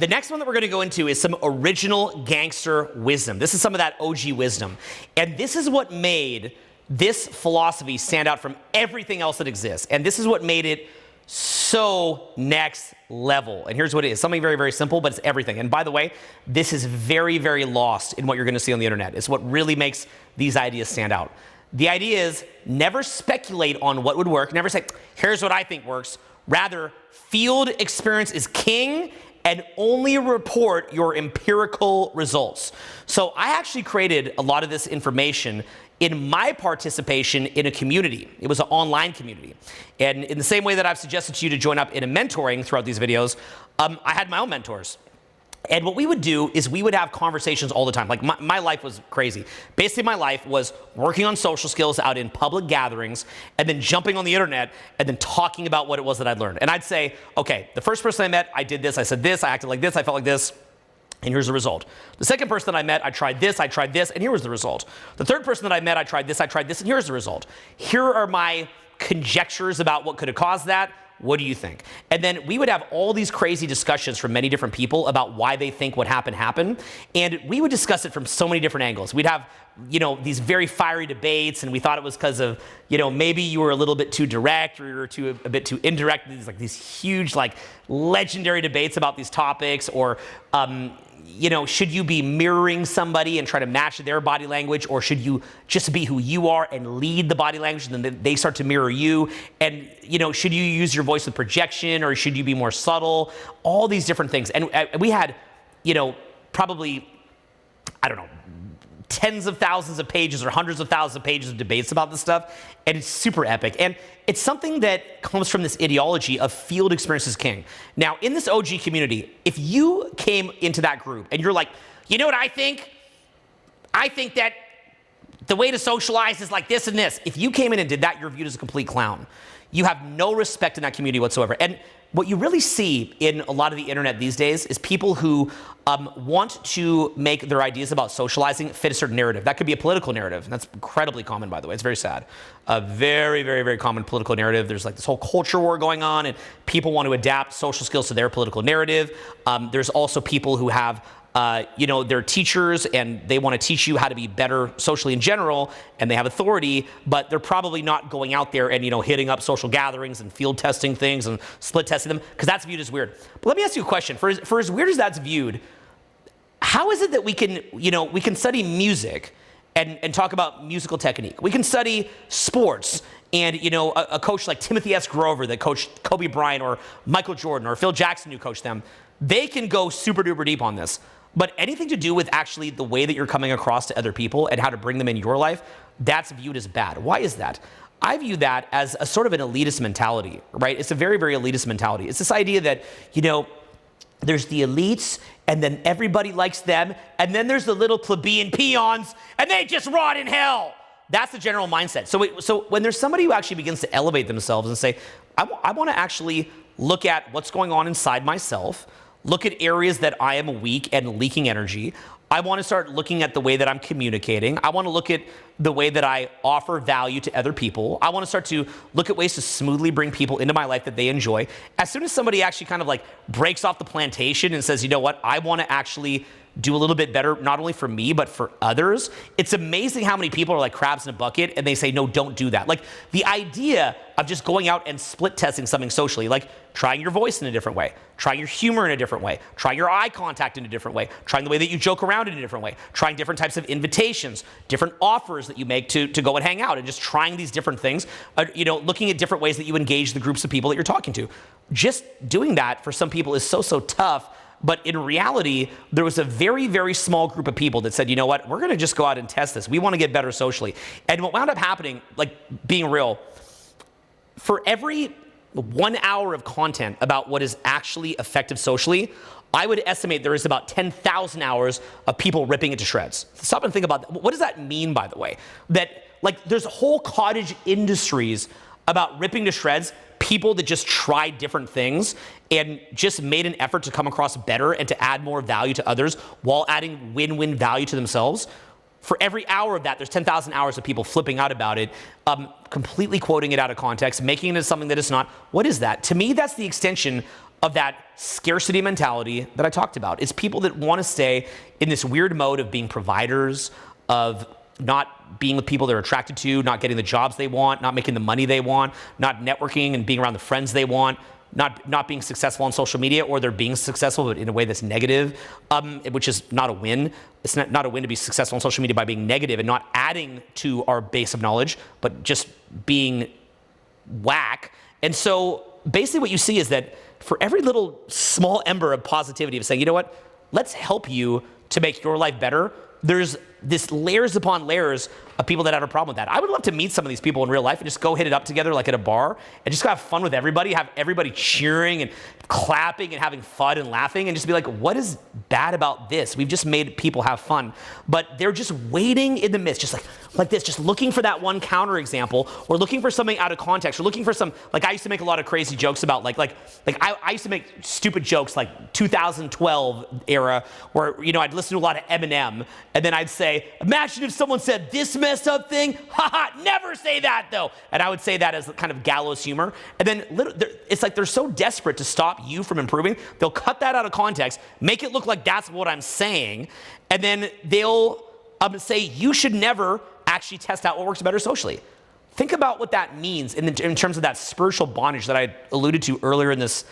the next one that we're going to go into is some original gangster wisdom. This is some of that OG wisdom. And this is what made this philosophy stand out from everything else that exists. And this is what made it so next level. And here's what it is. Something very, very simple, but it's everything. And by the way, this is very, very lost in what you're going to see on the internet. It's what really makes these ideas stand out. The idea is never speculate on what would work. Never say, here's what I think works. Rather, field experience is king, and only report your empirical results. So I actually created a lot of this information in my participation in a community. It was an online community. And in the same way that I've suggested to you to join up in a mentoring throughout these videos, I had my own mentors. And what we would do is we would have conversations all the time. Like my life was crazy. Basically, my life was working on social skills out in public gatherings and then jumping on the internet and then talking about what it was that I'd learned. And I'd say, okay, the first person I met, I did this, I said this, I acted like this, I felt like this, and here's the result. The second person that I met, I tried this, and here was the result. The third person that I met, I tried this, and here's the result. Here are my conjectures about what could have caused that. What do you think? And then we would have all these crazy discussions from many different people about why they think what happened. And we would discuss it from so many different angles. We'd have, these very fiery debates, and we thought it was because of, maybe you were a little bit too direct or you were a bit too indirect. These huge, legendary debates about these topics, or, should you be mirroring somebody and try to match their body language, or should you just be who you are and lead the body language and then they start to mirror you? And, should you use your voice with projection, or should you be more subtle? All these different things. And we had, probably, I don't know, tens of thousands of pages or hundreds of thousands of pages of debates about this stuff, and it's super epic. And it's something that comes from this ideology of field experience is king. Now, in this OG community, if you came into that group and you're like, you know what I think? I think that the way to socialize is like this and this. If you came in and did that, you're viewed as a complete clown. You have no respect in that community whatsoever. And what you really see in a lot of the internet these days is people who want to make their ideas about socializing fit a certain narrative. That could be a political narrative. That's incredibly common, by the way. It's very sad. A very, very, very common political narrative. There's this whole culture war going on, and people want to adapt social skills to their political narrative. There's also people who have they're teachers and they want to teach you how to be better socially in general, and they have authority, but they're probably not going out there and, hitting up social gatherings and field testing things and split testing them, because that's viewed as weird. But let me ask you a question. For as weird as that's viewed, how is it that we can study music and talk about musical technique? We can study sports and, a coach like Timothy S. Grover that coached Kobe Bryant, or Michael Jordan, or Phil Jackson who coached them. They can go super duper deep on this. But anything to do with actually the way that you're coming across to other people and how to bring them in your life, that's viewed as bad. Why is that? I view that as a sort of an elitist mentality, right? It's a very, very elitist mentality. It's this idea that, there's the elites, and then everybody likes them, and then there's the little plebeian peons, and they just rot in hell. That's the general mindset. So when there's somebody who actually begins to elevate themselves and say, I want to actually look at what's going on inside myself, look at areas that I am weak and leaking energy. I want to start looking at the way that I'm communicating. I want to look at the way that I offer value to other people. I want to start to look at ways to smoothly bring people into my life that they enjoy. As soon as somebody actually kind of breaks off the plantation and says, you know what, I want to actually do a little bit better, not only for me, but for others. It's amazing how many people are like crabs in a bucket and they say, no, don't do that. Like the idea of just going out and split testing something socially, like trying your voice in a different way, trying your humor in a different way, trying your eye contact in a different way, trying the way that you joke around in a different way, trying different types of invitations, different offers that you make to go and hang out, and just trying these different things, looking at different ways that you engage the groups of people that you're talking to. Just doing that for some people is so tough. But in reality, there was a very, very small group of people that said, you know what, we're going to just go out and test this. We want to get better socially. And what wound up happening, being real, for every 1 hour of content about what is actually effective socially, I would estimate there is about 10,000 hours of people ripping it to shreds. Stop and think about that. What does that mean, by the way? That there's whole cottage industries about ripping to shreds people that just tried different things and just made an effort to come across better and to add more value to others while adding win-win value to themselves. For every hour of that, there's 10,000 hours of people flipping out about it, completely quoting it out of context, making it into something that it's not. What is that? To me, that's the extension of that scarcity mentality that I talked about. It's people that want to stay in this weird mode of being providers, of not being with people they're attracted to, not getting the jobs they want, not making the money they want, not networking and being around the friends they want, not being successful on social media, or they're being successful but in a way that's negative, which is not a win. It's not a win to be successful on social media by being negative and not adding to our base of knowledge, but just being whack. And so basically what you see is that for every little small ember of positivity of saying, you know what, let's help you to make your life better, there's this layers upon layers of people that have a problem with that. I would love to meet some of these people in real life and just go hit it up together like at a bar and just go have fun with everybody, have everybody cheering and clapping and having fun and laughing and just be like, what is bad about this? We've just made people have fun. But they're just waiting in the midst, just like this, just looking for that one counter example, or looking for something out of context, or looking for some, like I used to make a lot of crazy jokes about, I used to make stupid jokes like 2012 era where, you know, I'd listen to a lot of Eminem and then I'd say, imagine if someone said this messed up thing, haha, never say that though. And I would say that as kind of gallows humor. And then it's like they're so desperate to stop you from improving, they'll cut that out of context, make it look like that's what I'm saying, and then they'll say you should never actually test out what works better socially. Think about what that means in terms of that spiritual bondage that I alluded to earlier in this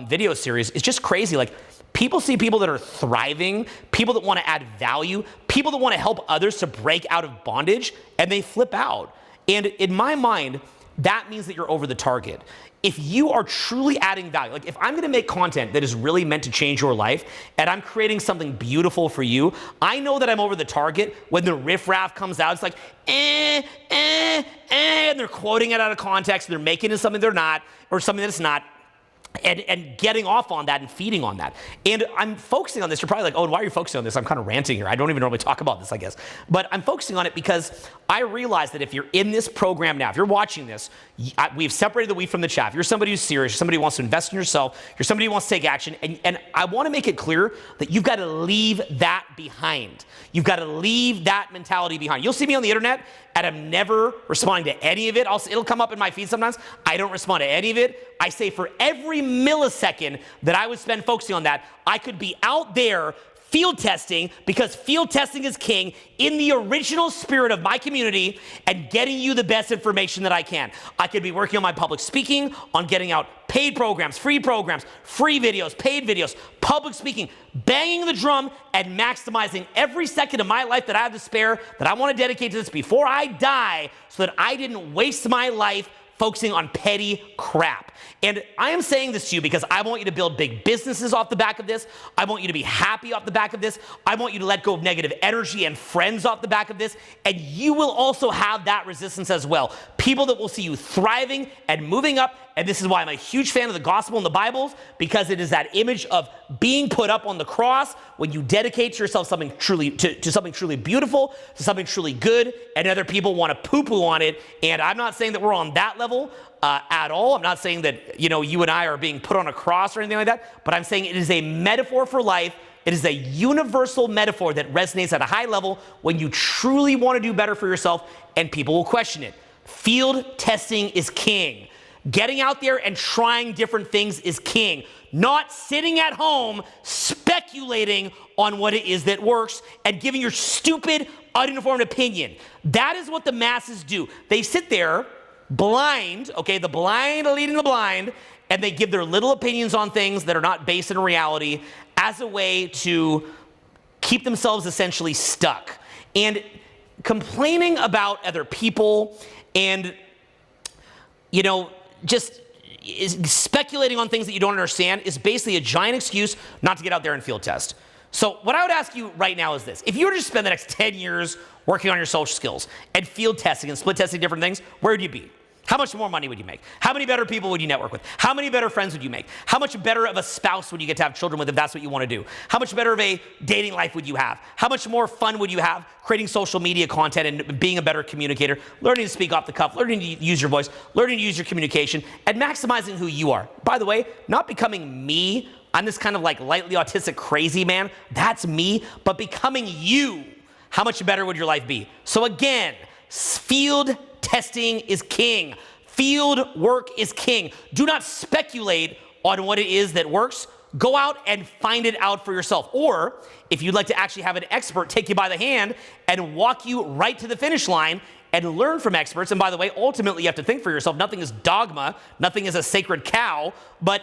video series. It's just crazy. Like, people see people that are thriving, people that want to add value, people that want to help others to break out of bondage, and they flip out. And in my mind, that means that you're over the target. If you are truly adding value, like if I'm going to make content that is really meant to change your life and I'm creating something beautiful for you, I know that I'm over the target when the riffraff comes out. It's like, and they're quoting it out of context. They're making it something they're not, or something that it's not. And getting off on that and feeding on that. And I'm focusing on this. You're probably like, oh, why are you focusing on this? I'm kind of ranting here. I don't even normally talk about this, I guess. But I'm focusing on it because I realize that if you're in this program now, if you're watching this, we've separated the wheat from the chaff. You're somebody who's serious. You're somebody who wants to invest in yourself. You're somebody who wants to take action. And I want to make it clear that you've got to leave that behind. You've got to leave that mentality behind. You'll see me on the internet, and I'm never responding to any of it. It'll come up in my feed sometimes. I don't respond to any of it. I say for every millisecond that I would spend focusing on that, I could be out there field testing, because field testing is king, in the original spirit of my community and getting you the best information that I can. I could be working on my public speaking, on getting out paid programs, free videos, paid videos, public speaking, banging the drum and maximizing every second of my life that I have to spare, that I want to dedicate to this before I die, so that I didn't waste my life focusing on petty crap. And I am saying this to you because I want you to build big businesses off the back of this. I want you to be happy off the back of this. I want you to let go of negative energy and friends off the back of this. And you will also have that resistance as well. People that will see you thriving and moving up. And this is why I'm a huge fan of the gospel and the Bibles, because it is that image of being put up on the cross when you dedicate yourself something truly to something truly beautiful, to something truly good, and other people want to poo-poo on it. And I'm not saying that we're on that level at all. I'm not saying that, you know, you and I are being put on a cross or anything like that, but I'm saying it is a metaphor for life. It is a universal metaphor that resonates at a high level when you truly want to do better for yourself, and people will question it. Field testing is king. Getting out there and trying different things is king. Not sitting at home speculating on what it is that works and giving your stupid, uninformed opinion. That is what the masses do. They sit there blind, okay, the blind are leading the blind, and they give their little opinions on things that are not based in reality as a way to keep themselves essentially stuck. And complaining about other people and, you know, just speculating on things that you don't understand is basically a giant excuse not to get out there and field test. So what I would ask you right now is this. If you were to spend the next 10 years working on your social skills and field testing and split testing different things, where would you be? How much more money would you make? How many better people would you network with? How many better friends would you make? How much better of a spouse would you get to have children with if that's what you want to do? How much better of a dating life would you have? How much more fun would you have creating social media content and being a better communicator, learning to speak off the cuff, learning to use your voice, learning to use your communication, and maximizing who you are? By the way, not becoming me. I'm this kind of like lightly autistic crazy man. That's me. But becoming you. How much better would your life be? So again, field testing is king. Field work is king. Do not speculate on what it is that works, go out and find it out for yourself. Or if you'd like to actually have an expert take you by the hand and walk you right to the finish line and learn from experts, and by the way, ultimately you have to think for yourself, nothing is dogma, nothing is a sacred cow, but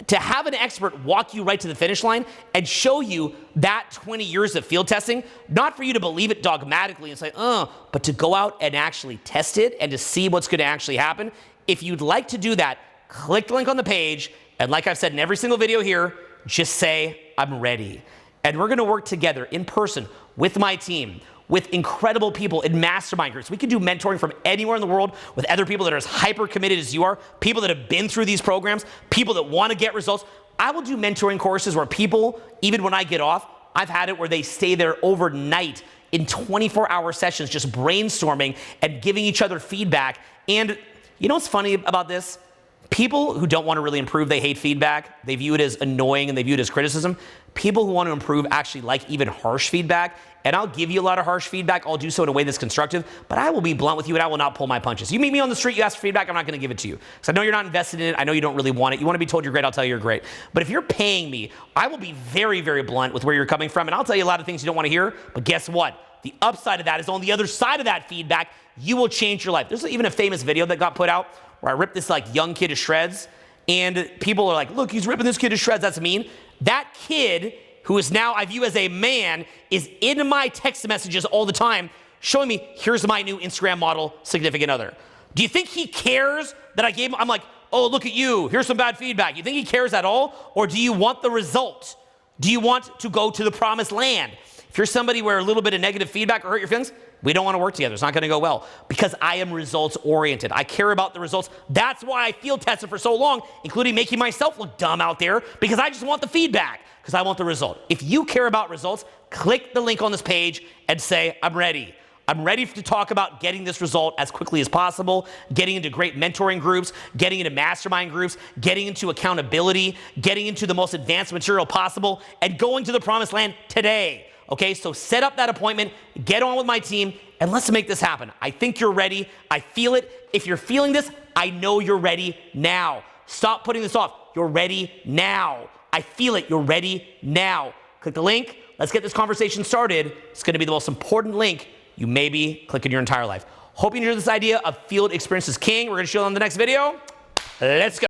to have an expert walk you right to the finish line and show you that 20 years of field testing, not for you to believe it dogmatically and say, but to go out and actually test it and to see what's going to actually happen. If you'd like to do that, click the link on the page, and like I've said in every single video here, just say, I'm ready. And we're going to work together in person with my team, with incredible people in mastermind groups. We can do mentoring from anywhere in the world with other people that are as hyper committed as you are, people that have been through these programs, people that want to get results. I will do mentoring courses where people, even when I get off, I've had it where they stay there overnight in 24-hour sessions just brainstorming and giving each other feedback. And you know what's funny about this? People who don't want to really improve, they hate feedback. They view it as annoying and they view it as criticism. People who want to improve actually like even harsh feedback. And I'll give you a lot of harsh feedback. I'll do so in a way that's constructive, but I will be blunt with you and I will not pull my punches. You meet me on the street, you ask for feedback, I'm not going to give it to you. Because I know you're not invested in it. I know you don't really want it. You want to be told you're great, I'll tell you you're great. But if you're paying me, I will be very, very blunt with where you're coming from. And I'll tell you a lot of things you don't want to hear. But guess what? The upside of that is on the other side of that feedback, you will change your life. There's even a famous video that got put out where I ripped this like young kid to shreds. And people are like, look, he's ripping this kid to shreds. That's mean. That kid, who is now I view as a man, is in my text messages all the time showing me, here's my new Instagram model significant other. Do you think he cares that I gave him? I'm like, oh, look at you. Here's some bad feedback. You think he cares at all? Or do you want the result? Do you want to go to the promised land? If you're somebody where a little bit of negative feedback or hurt your feelings, we don't want to work together. It's not going to go well because I am results oriented. I care about the results. That's why I field tested for so long, including making myself look dumb out there because I just want the feedback because I want the result. If you care about results, click the link on this page and say, I'm ready. I'm ready to talk about getting this result as quickly as possible, getting into great mentoring groups, getting into mastermind groups, getting into accountability, getting into the most advanced material possible, and going to the promised land today. Okay, so set up that appointment, get on with my team, and let's make this happen. I think you're ready. I feel it. If you're feeling this, I know you're ready now. Stop putting this off. You're ready now. I feel it. You're ready now. Click the link. Let's get this conversation started. It's going to be the most important link you maybe click in your entire life. Hope you enjoyed this idea of field experience is king. We're going to show it on the next video. Let's go.